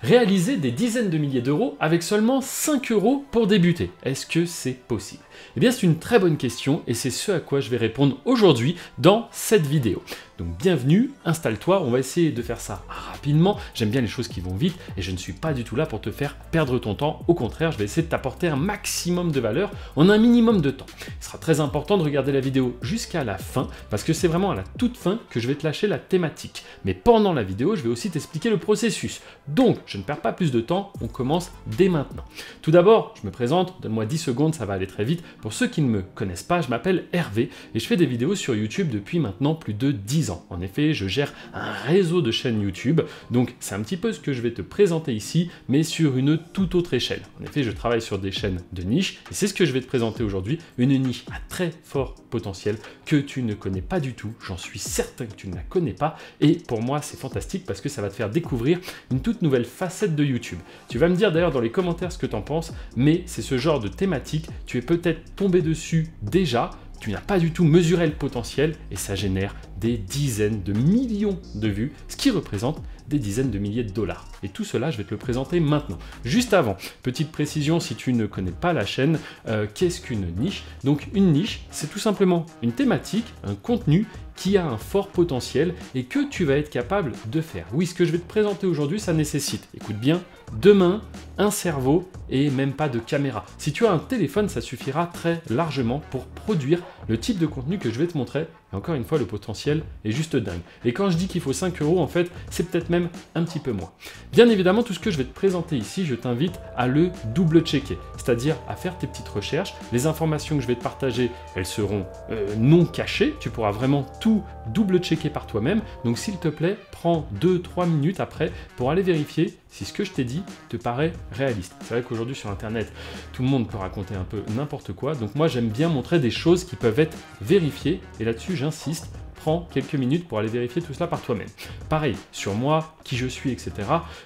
Réaliser des dizaines de milliers d'euros avec seulement 5 € pour débuter. Est-ce que c'est possible? Eh bien, c'est une très bonne question et c'est ce à quoi je vais répondre aujourd'hui dans cette vidéo. Donc bienvenue, installe-toi, on va essayer de faire ça rapidement. J'aime bien les choses qui vont vite et je ne suis pas du tout là pour te faire perdre ton temps. Au contraire, je vais essayer de t'apporter un maximum de valeur en un minimum de temps. Il sera très important de regarder la vidéo jusqu'à la fin parce que c'est vraiment à la toute fin que je vais te lâcher la thématique. Mais pendant la vidéo, je vais aussi t'expliquer le processus. Donc, je ne perds pas plus de temps, on commence dès maintenant. Tout d'abord, je me présente, donne-moi 10 secondes, ça va aller très vite. Pour ceux qui ne me connaissent pas, je m'appelle Hervé et je fais des vidéos sur YouTube depuis maintenant plus de 10 ans. En effet, je gère un réseau de chaînes YouTube, donc c'est un petit peu ce que je vais te présenter ici, mais sur une toute autre échelle. En effet, je travaille sur des chaînes de niche et c'est ce que je vais te présenter aujourd'hui, une niche à très fort potentiel que tu ne connais pas du tout, j'en suis certain que tu ne la connais pas et pour moi c'est fantastique parce que ça va te faire découvrir une toute nouvelle facette de YouTube. Tu vas me dire d'ailleurs dans les commentaires ce que tu en penses, mais c'est ce genre de thématique, tu es peut-être tombé dessus déjà, tu n'as pas du tout mesuré le potentiel et ça génère des dizaines de millions de vues, ce qui représente des dizaines de milliers de dollars. Et tout cela, je vais te le présenter maintenant. Juste avant, petite précision, si tu ne connais pas la chaîne, qu'est-ce qu'une niche? Donc une niche, c'est tout simplement une thématique, un contenu qui a un fort potentiel et que tu vas être capable de faire. Oui, ce que je vais te présenter aujourd'hui, ça nécessite, écoute bien, 2 mains, un cerveau et même pas de caméra. Si tu as un téléphone, ça suffira très largement pour produire le type de contenu que je vais te montrer. Et encore une fois, le potentiel est juste dingue. Et quand je dis qu'il faut 5 €, en fait, c'est peut-être même un petit peu moins. Bien évidemment, tout ce que je vais te présenter ici, je t'invite à le double-checker, c'est-à-dire à faire tes petites recherches. Les informations que je vais te partager, elles seront non cachées. Tu pourras vraiment tout double-checker par toi-même. Donc, s'il te plaît, prends 2-3 minutes après pour aller vérifier si ce que je t'ai dit te paraît réaliste. C'est vrai qu'aujourd'hui sur Internet, tout le monde peut raconter un peu n'importe quoi. Donc moi, j'aime bien montrer des choses qui peuvent être vérifiées. Et là-dessus, j'insiste, prends quelques minutes pour aller vérifier tout cela par toi-même. Pareil, sur moi, qui je suis, etc.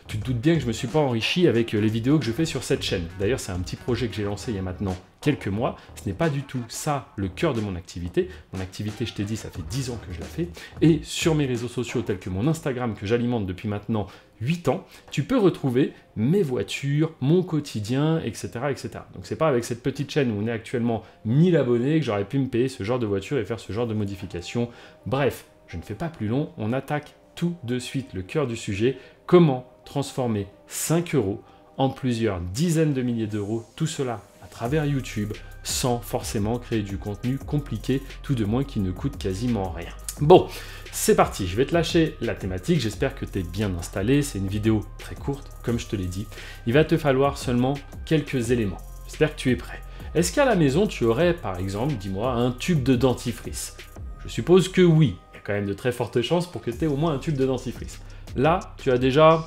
Tu te doutes bien que je ne me suis pas enrichi avec les vidéos que je fais sur cette chaîne. D'ailleurs, c'est un petit projet que j'ai lancé il y a maintenant quelques mois. Ce n'est pas du tout ça le cœur de mon activité. Mon activité, je t'ai dit, ça fait 10 ans que je la fais. Et sur mes réseaux sociaux tels que mon Instagram que j'alimente depuis maintenant 8 ans, tu peux retrouver mes voitures, mon quotidien, etc. etc. Donc c'est pas avec cette petite chaîne où on est actuellement 1000 abonnés que j'aurais pu me payer ce genre de voiture et faire ce genre de modifications. Bref, je ne fais pas plus long, on attaque tout de suite le cœur du sujet, comment transformer 5 € en plusieurs dizaines de milliers d'euros, tout cela à travers YouTube, sans forcément créer du contenu compliqué, tout de moins qui ne coûte quasiment rien. Bon, c'est parti, je vais te lâcher la thématique, j'espère que tu es bien installé, c'est une vidéo très courte, comme je te l'ai dit. Il va te falloir seulement quelques éléments, j'espère que tu es prêt. Est-ce qu'à la maison, tu aurais, par exemple, dis-moi, un tube de dentifrice? Je suppose que oui, il y a quand même de très fortes chances pour que tu aies au moins un tube de dentifrice. Là, tu as déjà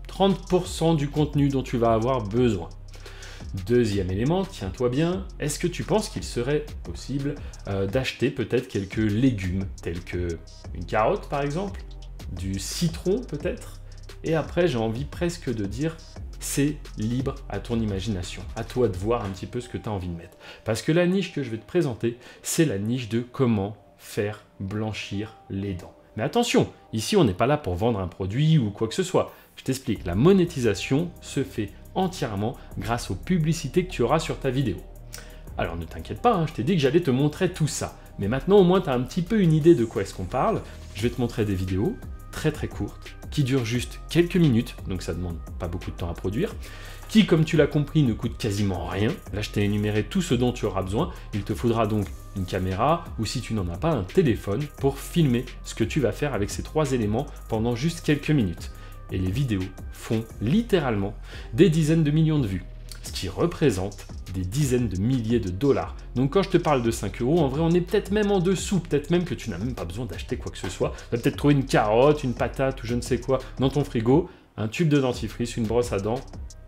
30% du contenu dont tu vas avoir besoin. Deuxième élément, tiens-toi bien, est-ce que tu penses qu'il serait possible d'acheter peut-être quelques légumes, tels que une carotte par exemple, du citron peut-être? Et après, j'ai envie presque de dire, c'est libre à ton imagination, à toi de voir un petit peu ce que tu as envie de mettre. Parce que la niche que je vais te présenter, c'est la niche de comment faire blanchir les dents. Mais attention, ici on n'est pas là pour vendre un produit ou quoi que ce soit. Je t'explique, la monétisation se fait entièrement grâce aux publicités que tu auras sur ta vidéo. Alors ne t'inquiète pas, hein, je t'ai dit que j'allais te montrer tout ça. Mais maintenant au moins tu as un petit peu une idée de quoi est-ce qu'on parle. Je vais te montrer des vidéos très très courtes, qui durent juste quelques minutes, donc ça demande pas beaucoup de temps à produire, qui comme tu l'as compris ne coûtent quasiment rien. Là je t'ai énuméré tout ce dont tu auras besoin. Il te faudra donc une caméra ou si tu n'en as pas un téléphone pour filmer ce que tu vas faire avec ces 3 éléments pendant juste quelques minutes. Et les vidéos font littéralement des dizaines de millions de vues, ce qui représente des dizaines de milliers de dollars. Donc quand je te parle de 5 €, en vrai on est peut-être même en dessous, peut-être même que tu n'as même pas besoin d'acheter quoi que ce soit. Tu vas peut-être trouver une carotte, une patate ou je ne sais quoi dans ton frigo, un tube de dentifrice, une brosse à dents,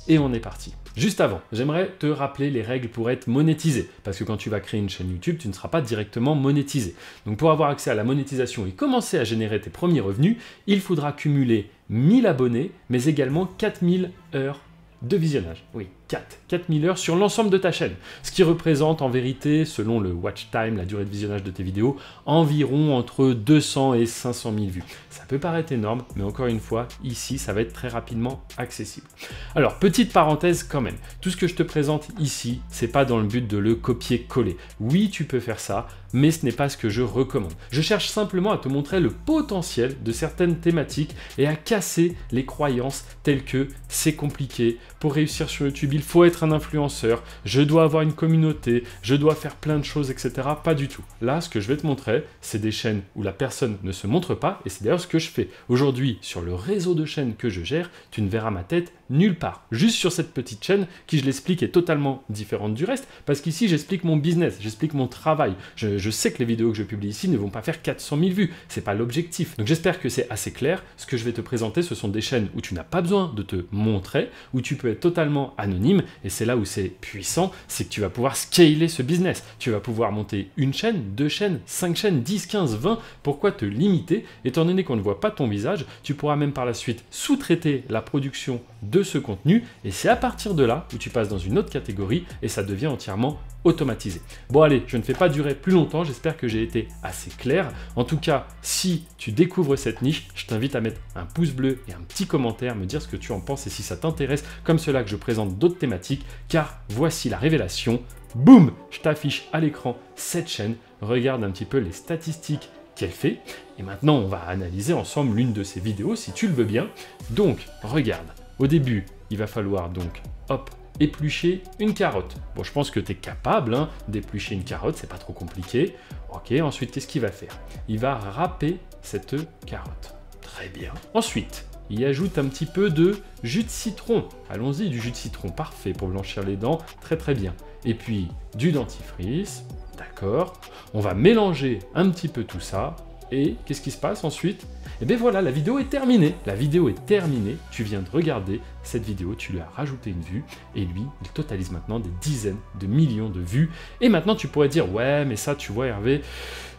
et on est parti. Juste avant, j'aimerais te rappeler les règles pour être monétisé, parce que quand tu vas créer une chaîne YouTube, tu ne seras pas directement monétisé. Donc pour avoir accès à la monétisation et commencer à générer tes premiers revenus, il faudra cumuler 1000 abonnés, mais également 4000 heures de visionnage. Oui, 4 000 heures sur l'ensemble de ta chaîne, ce qui représente en vérité, selon le watch time, la durée de visionnage de tes vidéos, environ entre 200 et 500 000 vues. Ça peut paraître énorme, mais encore une fois, ici, ça va être très rapidement accessible. Alors, petite parenthèse quand même, tout ce que je te présente ici, c'est pas dans le but de le copier-coller. Oui, tu peux faire ça, mais ce n'est pas ce que je recommande. Je cherche simplement à te montrer le potentiel de certaines thématiques et à casser les croyances telles que c'est compliqué, pour réussir sur YouTube, il faut être un influenceur, je dois avoir une communauté, je dois faire plein de choses, etc. Pas du tout. Là, ce que je vais te montrer, c'est des chaînes où la personne ne se montre pas, et c'est d'ailleurs ce que je fais. Aujourd'hui, sur le réseau de chaînes que je gère, tu ne verras ma tête nulle part. Juste sur cette petite chaîne qui, je l'explique, est totalement différente du reste, parce qu'ici, j'explique mon business, j'explique mon travail. Je sais que les vidéos que je publie ici ne vont pas faire 400 000 vues, c'est pas l'objectif. Donc j'espère que c'est assez clair. Ce que je vais te présenter, ce sont des chaînes où tu n'as pas besoin de te montrer, où tu peux être totalement anonyme, et c'est là où c'est puissant, c'est que tu vas pouvoir scaler ce business. Tu vas pouvoir monter une chaîne, 2 chaînes, 5 chaînes, 10, 15, 20. Pourquoi te limiter? Étant donné qu'on ne voit pas ton visage, tu pourras même par la suite sous-traiter la production de ce contenu, et c'est à partir de là où tu passes dans une autre catégorie et ça devient entièrement automatisé. Bon allez, je ne fais pas durer plus longtemps, j'espère que j'ai été assez clair. En tout cas, si tu découvres cette niche, je t'invite à mettre un pouce bleu et un petit commentaire, me dire ce que tu en penses et si ça t'intéresse, comme cela que je présente d'autres thématiques, car voici la révélation. Boum! Je t'affiche à l'écran cette chaîne, regarde un petit peu les statistiques qu'elle fait, et maintenant on va analyser ensemble l'une de ces vidéos si tu le veux bien. Donc, regarde, au début, il va falloir donc, hop, éplucher une carotte. Bon, je pense que tu es capable d'éplucher une carotte, c'est pas trop compliqué. Ok, ensuite, qu'est-ce qu'il va faire? Il va râper cette carotte. Très bien. Ensuite, il ajoute un petit peu de jus de citron. Allons-y, du jus de citron, parfait pour blanchir les dents, très très bien. Et puis, du dentifrice, d'accord. On va mélanger un petit peu tout ça. Et qu'est-ce qui se passe ensuite? Et bien voilà, la vidéo est terminée. La vidéo est terminée. Tu viens de regarder cette vidéo, tu lui as rajouté une vue. Et lui, il totalise maintenant des dizaines de millions de vues. Et maintenant, tu pourrais dire, ouais, mais ça, tu vois, Hervé,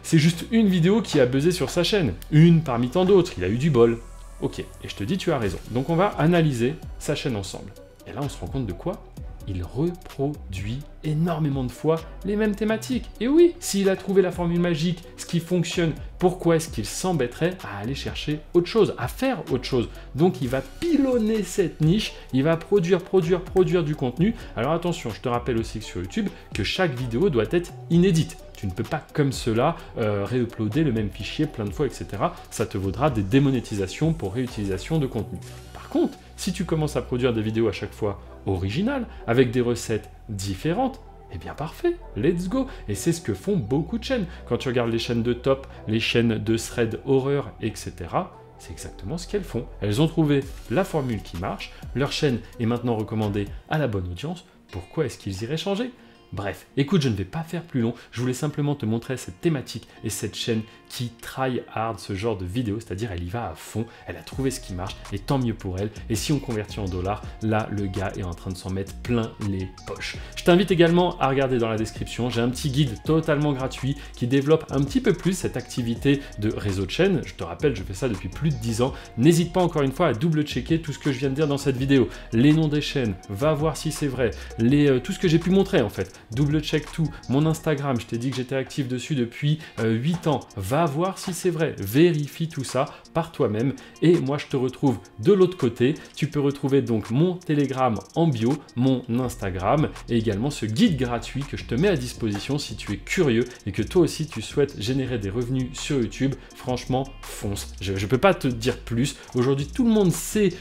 c'est juste une vidéo qui a buzzé sur sa chaîne. Une parmi tant d'autres. Il a eu du bol. Ok, et je te dis, tu as raison. Donc, on va analyser sa chaîne ensemble. Et là, on se rend compte de quoi? Il reproduit énormément de fois les mêmes thématiques. Et oui, s'il a trouvé la formule magique, ce qui fonctionne, pourquoi est-ce qu'il s'embêterait à aller chercher autre chose, à faire autre chose? Donc il va pilonner cette niche, il va produire du contenu. Alors attention, je te rappelle aussi que sur YouTube, que chaque vidéo doit être inédite. Tu ne peux pas comme cela réuploader le même fichier plein de fois, etc. Ça te vaudra des démonétisations pour réutilisation de contenu. Par contre, si tu commences à produire des vidéos à chaque fois originales, avec des recettes différentes, eh bien parfait, let's go. Et c'est ce que font beaucoup de chaînes. Quand tu regardes les chaînes de top, les chaînes de thread horreur, etc., c'est exactement ce qu'elles font. Elles ont trouvé la formule qui marche, leur chaîne est maintenant recommandée à la bonne audience. Pourquoi est-ce qu'ils iraient changer? Bref, écoute, je ne vais pas faire plus long, je voulais simplement te montrer cette thématique et cette chaîne qui try hard ce genre de vidéo, c'est-à-dire elle y va à fond, elle a trouvé ce qui marche et tant mieux pour elle. Et si on convertit en dollars, là le gars est en train de s'en mettre plein les poches. Je t'invite également à regarder dans la description, j'ai un petit guide totalement gratuit qui développe un petit peu plus cette activité de réseau de chaîne. Je te rappelle, je fais ça depuis plus de 10 ans. N'hésite pas encore une fois à double-checker tout ce que je viens de dire dans cette vidéo. Les noms des chaînes, va voir si c'est vrai, tout ce que j'ai pu montrer en fait. Double-check tout, mon Instagram, je t'ai dit que j'étais actif dessus depuis 8 ans. Va voir si c'est vrai, vérifie tout ça par toi-même et moi je te retrouve de l'autre côté. Tu peux retrouver donc mon Telegram en bio, mon Instagram et également ce guide gratuit que je te mets à disposition si tu es curieux et que toi aussi tu souhaites générer des revenus sur YouTube. Franchement, fonce. Je ne peux pas te dire plus. Aujourd'hui, tout le monde sait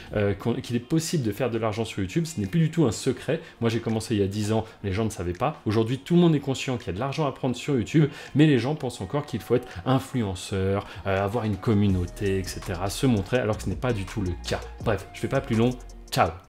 qu'il est possible de faire de l'argent sur YouTube. Ce n'est plus du tout un secret. Moi, j'ai commencé il y a 10 ans, les gens ne savaient pas. Aujourd'hui, tout le monde est conscient qu'il y a de l'argent à prendre sur YouTube, mais les gens pensent encore qu'il faut être influenceur, avoir une communauté, etc., se montrer, alors que ce n'est pas du tout le cas. Bref, je ne fais pas plus long. Ciao!